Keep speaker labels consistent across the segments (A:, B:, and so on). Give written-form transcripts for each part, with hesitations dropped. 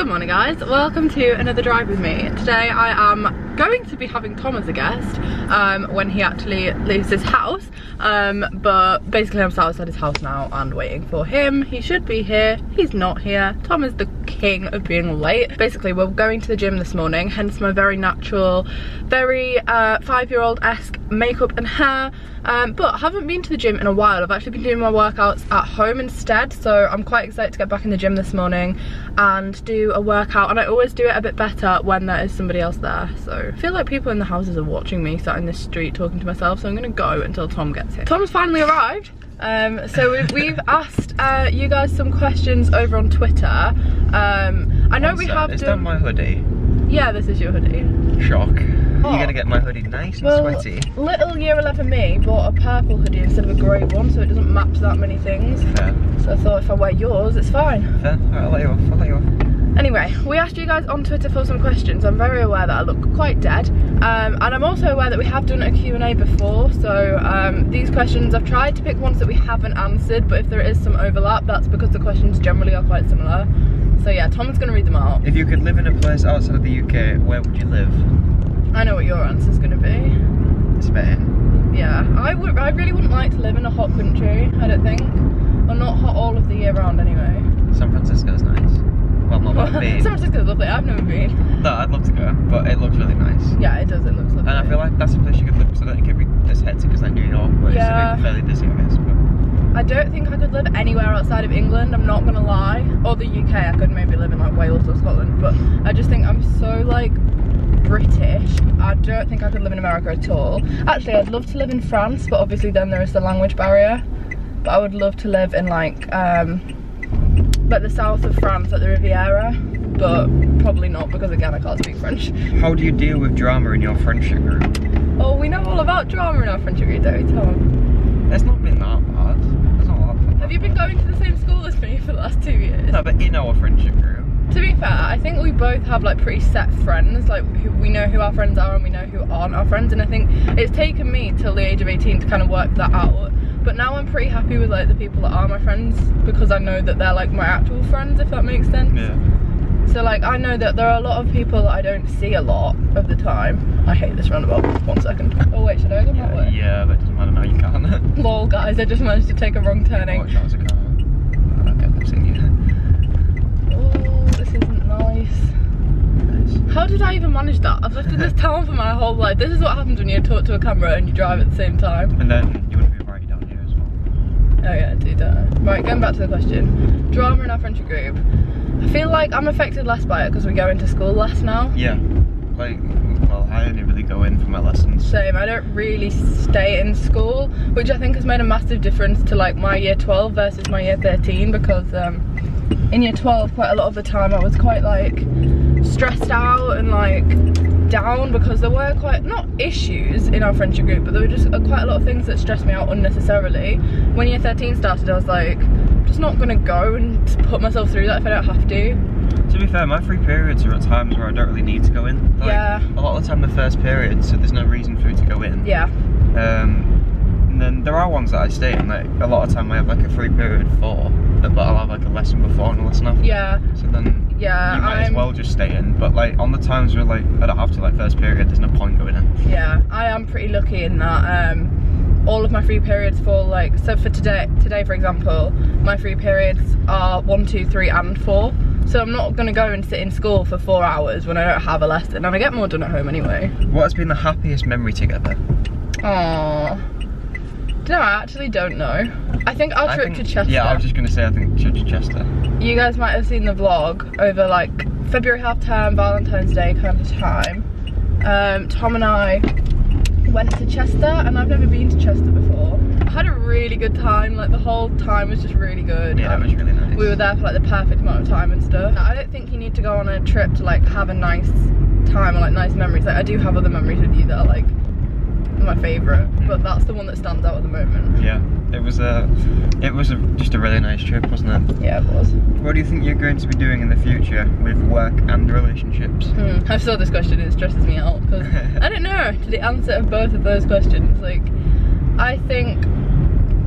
A: Good morning guys, welcome to another drive with me. Today I am going to be having Tom as a guest when he actually leaves his house, but basically I'm sat outside his house now and waiting for him. He should be here, he's not here. Tom is the king of being late. Basically we're going to the gym this morning, hence my very natural, very 5-year-old-esque makeup and hair, but I haven't been to the gym in a while. I've actually been doing my workouts at home instead, so I'm quite excited to get back in the gym this morning and do a workout, and I always do it a bit better when there is somebody else there. So I feel like people in the houses are watching me sat in this street talking to myself, so I'm gonna go until Tom gets here. Tom's finally arrived. So we've asked you guys some questions over on Twitter. I know we have done...
B: Is that my hoodie?
A: Yeah, this is your hoodie.
B: Shock.
A: Oh.
B: You're gonna get my hoodie nice and sweaty.
A: Little year 11 me bought a purple hoodie instead of a grey one, so it doesn't match that many things.
B: Fair. So
A: I thought if I wear yours, it's fine.
B: Fair. Alright, I'll let you off.
A: Anyway, we asked you guys on Twitter for some questions. I'm very aware that I look quite dead, and I'm also aware that we have done a Q&A before, so these questions, I've tried to pick ones that we haven't answered, but if there is some overlap, that's because the questions generally are quite similar. So yeah, Tom's going to read them out.
B: If you could live in a place outside of the UK, where would you live?
A: I know what your answer's going to be.
B: Spain.
A: Yeah, I really wouldn't like to live in a hot country, I don't think. Or not hot all of the year round anyway.
B: San Francisco's nice. Well, not that big.
A: San Francisco's lovely, I've never been.
B: No, I'd love to go, but it looks really nice.
A: Yeah, it does, it looks lovely.
B: And I feel like that's a place you could live, so I don't think it'd be as hectic as like New York, where
A: yeah.
B: it's fairly busy, I guess. But
A: I don't think I could live anywhere outside of England, I'm not gonna lie. Or the UK, I could maybe live in like Wales or Scotland, but I just think I'm so like British. I don't think I could live in America at all. Actually, I'd love to live in France, but obviously then there is the language barrier. But I would love to live in like the south of France, like the Riviera, but probably not because again I can't speak French.
B: how do you deal with drama in your friendship group?
A: Oh, we know all about drama in our friendship group, don't we, Tom?
B: It's not been that bad. It's not that bad.
A: Have you been going to the same school as me for the last 2 years?
B: No, but in our friendship group.
A: To be fair, I think we both have like pretty set friends, like we know who our friends are and we know who aren't our friends, and I think it's taken me till the age of 18 to kind of work that out. But now I'm pretty happy with like the people that are my friends, because I know that they're like my actual friends, if that makes sense.
B: Yeah.
A: So like I know that there are a lot of people that I don't see a lot of the time. I hate this roundabout. 1 second. Oh wait, should I go that way?
B: Yeah, but it doesn't matter now, you can't.
A: Lol guys, I just managed to take a wrong turning.
B: Oh, that was a car. Okay, I've seen you.
A: Oh, this isn't nice. How did I even manage that? I've lived in this town for my whole life. This is what happens when you talk to a camera and you drive at the same time.
B: And then you want to be right down here as well.
A: Oh yeah, I do, don't I? Right, going back to the question. Drama in our friendship group. I feel like I'm affected less by it because we go into school less now.
B: Yeah. Like, well, I only really go in for my lessons.
A: Same, I don't really stay in school, which I think has made a massive difference to like my year 12 versus my year 13, because in year 12 quite a lot of the time I was quite like stressed out and like down, because there were quite, not issues in our friendship group, but there were just quite a lot of things that stressed me out unnecessarily. When year 13 started, I was like, I'm just not gonna go and put myself through that if I don't have to.
B: To be fair, my free periods are at times where I don't really need to go in. Like,
A: yeah.
B: A lot of the time the first period, so there's no reason for me to go in.
A: Yeah.
B: And then there are ones that I stay in, like a lot of time I have like a free period for, but I'll have like a lesson before and a lesson after.
A: Yeah.
B: So then
A: yeah,
B: you might as well just stay in, but like on the times where like I don't have to, like first period, there's no point going in. Yeah,
A: I am pretty lucky in that all of my free periods fall like, so for today for example, my free periods are 1, 2, 3 and 4. So I'm not gonna go and sit in school for 4 hours when I don't have a lesson, and I get more done at home anyway.
B: What has been the happiest memory together?
A: Aww. No, I actually don't know. I think our trip to Chester.
B: Yeah, I was just gonna say I think trip to Chester.
A: You guys might have seen the vlog over like February half term, Valentine's Day kind of time. Tom and I went to Chester, and I've never been to Chester before. I had a really good time, like the whole time was just really good.
B: Yeah, it was really nice.
A: We were there for like the perfect amount of time and stuff. I don't think you need to go on a trip to like have a nice time or like nice memories. Like I do have other memories with you that are like my favourite, but that's the one that stands out at the moment.
B: Yeah, it was just a really nice trip, wasn't it?
A: Yeah, it was.
B: What do you think you're going to be doing in the future with work and relationships?
A: I saw this question and it stresses me out because I don't know to the answer of both of those questions. Like, I think,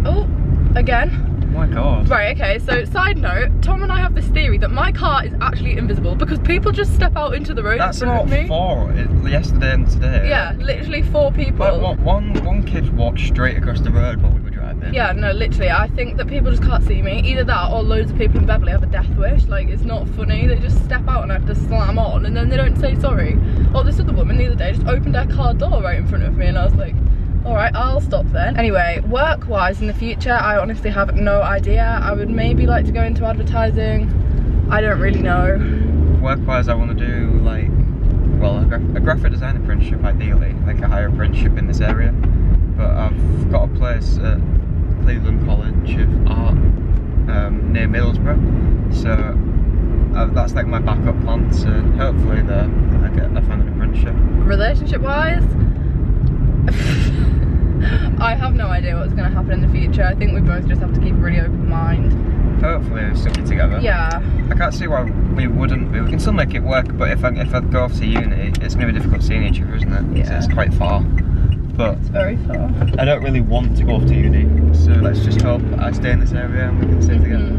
A: oh, again.
B: Oh my god.
A: Right, okay, so side note, Tom and I have this theory that my car is actually invisible because people just step out into the road
B: That's
A: in front of me.
B: about 4 yesterday and today.
A: Yeah, literally 4 people.
B: Like, one kid walked straight across the road while we were driving.
A: Yeah, no, literally, I think that people just can't see me. Either that or loads of people in Beverley have a death wish. Like, it's not funny. They just step out and I have to slam on and then they don't say sorry. Or this other woman the other day just opened her car door right in front of me and I was like, alright, I'll stop then. Anyway, work-wise in the future, I honestly have no idea. I would maybe like to go into advertising. I don't really know.
B: Work-wise, I want to do like, well, a graphic design apprenticeship ideally, like a higher apprenticeship in this area. But I've got a place at Cleveland College of Art near Middlesbrough, so that's like my backup plan. So hopefully there I find an apprenticeship.
A: Relationship-wise, I have no idea what's going to happen in the future. I think we both just have to keep a really open mind.
B: Hopefully we're still be together.
A: Yeah.
B: I can't see why we wouldn't be. We can still make it work, but if I go off to uni, it's going to be difficult seeing each other, isn't it?
A: Yeah.
B: It's quite far. But
A: It's very far.
B: I don't really want to go off to uni, so let's just hope I stay in this area and we can stay together.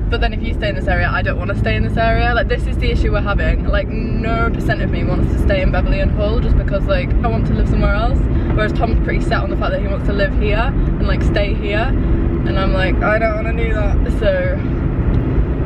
A: But then if you stay in this area, I don't want to stay in this area. Like, this is the issue we're having. Like, no percent of me wants to stay in Beverley and Hull just because, like, I want to live somewhere else. Whereas Tom's pretty set on the fact that he wants to live here and, like, stay here. And I'm like, I don't want to do that. So,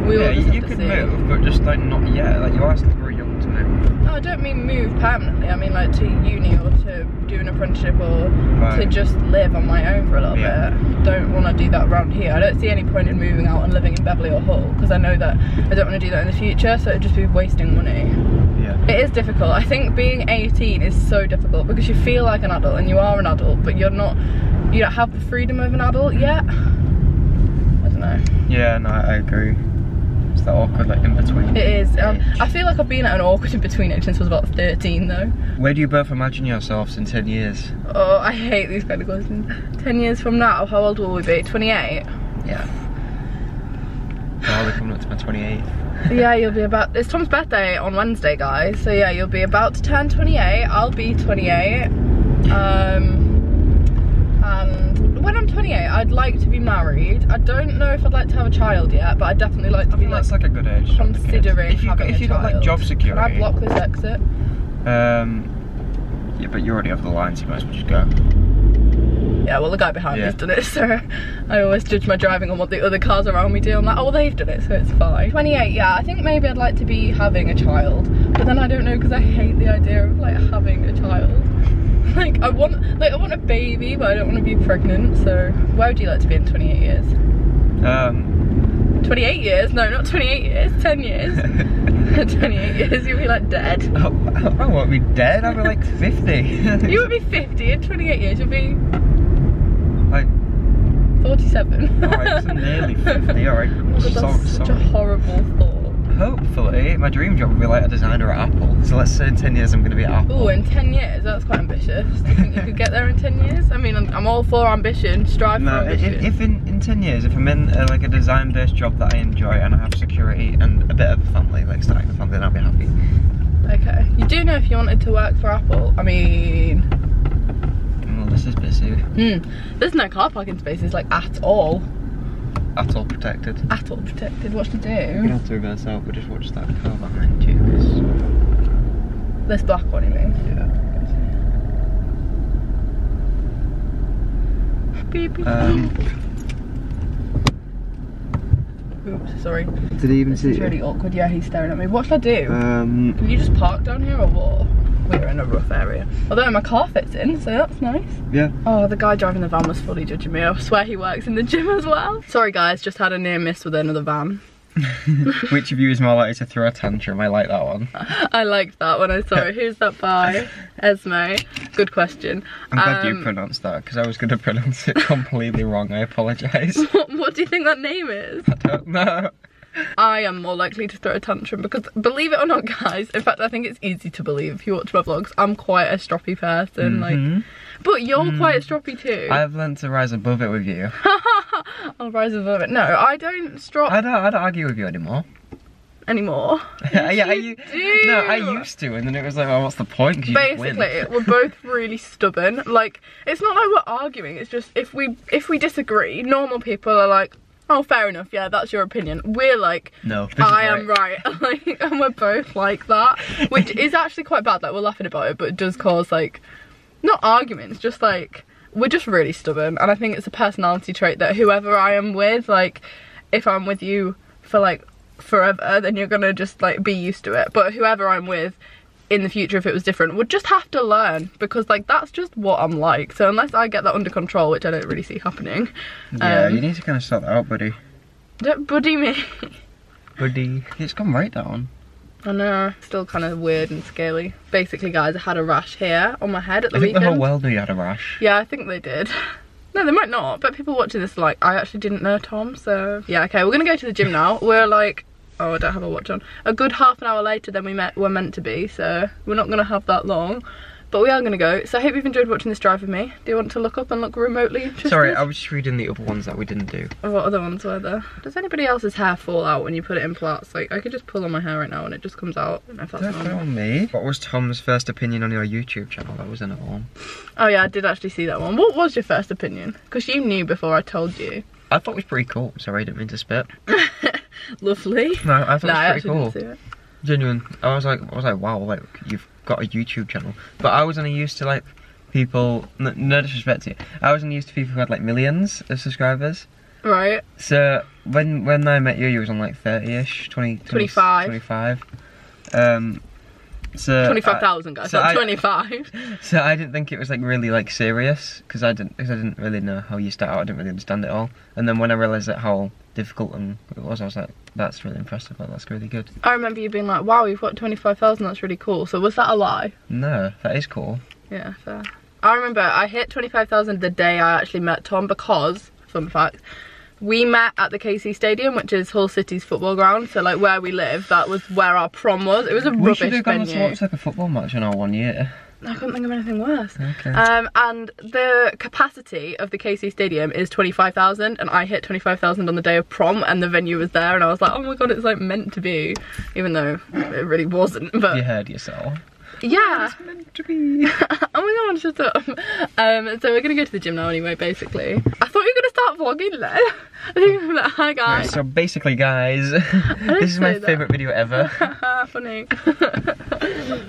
A: we will just have
B: you
A: to
B: could
A: see.
B: move, but just like not yet. Like, you are still very young to move.
A: No, I don't mean move permanently. I mean, like, to uni or to do an apprenticeship or to just live on my own for a little bit. Don't want to do that around here. I don't see any point in moving out and living in Beverley or Hull because I know that I don't want to do that in the future, so it'd just be wasting money.
B: Yeah.
A: It is difficult. I think being 18 is so difficult because you feel like an adult and you are an adult, but you don't have the freedom of an adult yet. I don't know.
B: Yeah, no, I agree. It's that awkward, like, in between.
A: It is. I feel like I've been at an awkward in between age since I was about 13 though.
B: Where do you both imagine yourselves in 10 years?
A: Oh, I hate these kind of questions. 10 years from now, how old will we be? 28?
B: Yeah. Well, I'll be coming up to my 28th.
A: Yeah, you'll be about, it's Tom's birthday on Wednesday, guys. So yeah, you'll be about to turn 28. I'll be 28. And when I'm 28, I'd like to be married. I don't know if I'd like to have a child yet, but I'd definitely like to be, like,
B: that's like a good age.
A: considering having a child.
B: If you've got like job security.
A: Can I block this exit?
B: Yeah, but you're already over the line, so you might as well just go.
A: Yeah, well, the guy behind me's done it, so I always judge my driving on what the other cars around me do. I'm like, oh, well, they've done it, so it's fine. 28, yeah, I think maybe I'd like to be having a child, but then I don't know because I hate the idea of, like, having a child. Like, I want a baby, but I don't want to be pregnant, so where would you like to be in 28 years? 28 years? No, not 28 years, 10 years. 28 years, you'll be, like, dead.
B: Oh, I won't be dead, I'll be like 50.
A: You would be 50 in 28 years, you'll be...
B: like...
A: 47.
B: Alright, so nearly 50, alright.
A: Oh, that's such a horrible thought.
B: Hopefully, my dream job will be like a designer at Apple. So let's say in 10 years I'm going to be at Apple.
A: Oh, in 10 years? That's quite ambitious. Do you think you could get there in 10 years? I mean, I'm all for ambition, strive for ambition.
B: If in 10 years, if I'm in like a design-based job that I enjoy and I have security and a bit of a family, like starting a family, then I'll be happy.
A: Okay. You do know if you wanted to work for Apple? I mean...
B: Well, this is busy.
A: There's no car parking spaces, like, at all.
B: At all protected.
A: At all protected. What to do?
B: You're gonna have to reverse out, but just watch that car behind you.
A: This black one, you mean?
B: Yeah.
A: Beep, beep, Oops, sorry.
B: Did he even see
A: It's really awkward. Yeah, he's staring at me. What should I do?
B: Can
A: you just park down here or what? We're in a rough area. Although my car fits in, so that's nice.
B: Yeah.
A: Oh, the guy driving the van was fully judging me. I swear he works in the gym as well. Sorry guys, just had a near miss with another van.
B: Which of you is more likely to throw a tantrum? I like that one.
A: I liked that when I saw it. Who's that by? Esme. Good question.
B: I'm glad you pronounced that, because I was going to pronounce it completely wrong. I apologise.
A: What do you think that name is?
B: I don't know.
A: I am more likely to throw a tantrum because, believe it or not guys, in fact I think it's easy to believe if you watch my vlogs, I'm quite a stroppy person, like, but you're quite a stroppy too.
B: I've learned to rise above it with you.
A: I'll rise above it. No, I don't strop.
B: I don't argue with you anymore.
A: Anymore?
B: Yeah, no, I used to, and then it was like, well, what's the point?
A: Basically, we're both really stubborn. Like, it's not like we're arguing, it's just if we disagree, normal people are like, Oh, fair enough. Yeah, that's your opinion. We're like,
B: no,
A: I am right. Like, and we're both like that, which is actually quite bad. Like, we're laughing about it, but it does cause like, not arguments, just like, we're just really stubborn. And I think it's a personality trait that whoever I am with, like, if I'm with you for like forever, then you're gonna just like be used to it. But whoever I'm with in the future, if it was different, would just have to learn, because like that's just what I'm like. So unless I get that under control, which I don't really see happening.
B: Yeah, you need to kind of sort that out, buddy.
A: Don't buddy me.
B: Buddy. It's gone right down.
A: I know, still kind of weird and scaly. Basically, guys, I had a rash here on my head at the weekend.
B: I think the whole world knew you had a rash.
A: Yeah, I think they did. No, they might not, but people watching this are like, I actually didn't know Tom, so... Yeah, okay, we're gonna go to the gym now. We're like, oh, I don't have a watch on. A good half an hour later than we're meant to be, so we're not gonna have that long. But we are gonna go. So I hope you've enjoyed watching this drive with me. Do you want to look up and look remotely interested?
B: Sorry, I was just reading the other ones that we didn't do.
A: What other ones were there? Does anybody else's hair fall out when you put it in plaits? Like, I could just pull on my hair right now and it just comes out. I don't know if that's
B: Don't
A: normal.
B: tell me. What was Tom's first opinion on your YouTube channel? That was another one.
A: Oh yeah, I did actually see that one. What was your first opinion? Because you knew before I told you.
B: I thought it was pretty cool. Sorry, I didn't mean to spit.
A: Lovely.
B: No, I thought it was pretty cool.
A: Didn't see it.
B: Genuine. I was like, wow, like you've got a YouTube channel. But I was only used to like people. No disrespect to you. I was only used to people who had like millions of subscribers.
A: Right.
B: So when I met you, you was on like 30ish,
A: 25.
B: 25. So
A: 25,000 guys,
B: so
A: not 25.
B: So I didn't think it was like really like serious, because I didn't really know how you start out. I didn't really understand it all. And then when I realised that how difficult and it was, I was like, that's really impressive. Like, that's really good.
A: I remember you being like, wow, you've got 25,000. That's really cool. So was that a lie?
B: No, that is cool.
A: Yeah, fair. I remember I hit 25,000 the day I actually met Tom, because, fun fact, we met at the KC Stadium, which is Hull City's football ground. So like where we live, that was where our prom was. It was a rubbish venue.
B: We should have gone to watch like a football match in our 1 year.
A: I couldn't think of anything worse.
B: Okay.
A: And the capacity of the KC Stadium is 25,000, and I hit 25,000 on the day of prom, and the venue was there, and I was like, oh my god, it's like meant to be, even though it really wasn't. But
B: you heard yourself.
A: Yeah.
B: It's meant to be.
A: Oh my god, shut up. So we're gonna go to the gym now anyway, basically. I thought you were gonna start vlogging then. I think I'm like, hi guys.
B: Right, so basically guys, this is my favourite video ever.
A: Funny.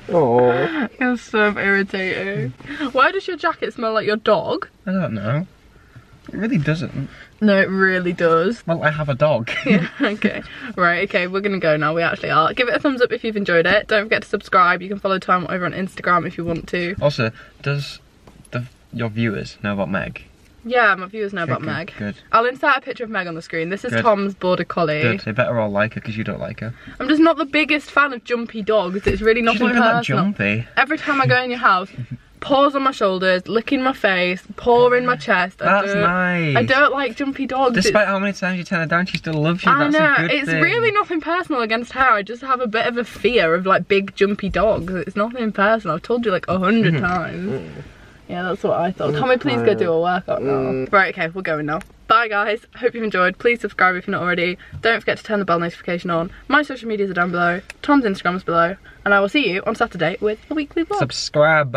B: Oh.
A: You're so irritating. Why does your jacket smell like your dog?
B: I don't know. It really doesn't.
A: No, it really does.
B: Well, I have a dog.
A: Yeah, okay. Right, okay, we're gonna go now. We actually are. Give it a thumbs up if you've enjoyed it. Don't forget to subscribe. You can follow Tom over on Instagram if you want to.
B: Also, does your viewers know about Meg?
A: Yeah, my viewers know about
B: good,
A: Meg.
B: Good.
A: I'll insert a picture of Meg on the screen. This is
B: Good.
A: Tom's border collie.
B: Good. They better all like her, because you don't like her.
A: I'm just not the biggest fan of jumpy dogs. It's really nothing
B: She's not even that
A: personal.
B: jumpy.
A: Every time I go in your house, paws on my shoulders, licking my face, paw in my chest.
B: That's nice.
A: I don't like jumpy dogs.
B: Despite how many times you turn her down, she still loves you. That's
A: I
B: a
A: know,
B: good
A: it's
B: thing.
A: really nothing personal against her. I just have a bit of a fear of like big jumpy dogs. It's nothing personal. I've told you like 100 times. Yeah, that's what I thought. Can we please go do a workout now? Right, okay, we're going now. Bye guys, hope you've enjoyed. Please subscribe if you're not already. Don't forget to turn the bell notification on. My social medias are down below. Tom's Instagram is below. And I will see you on Saturday with a weekly vlog.
B: Subscribe.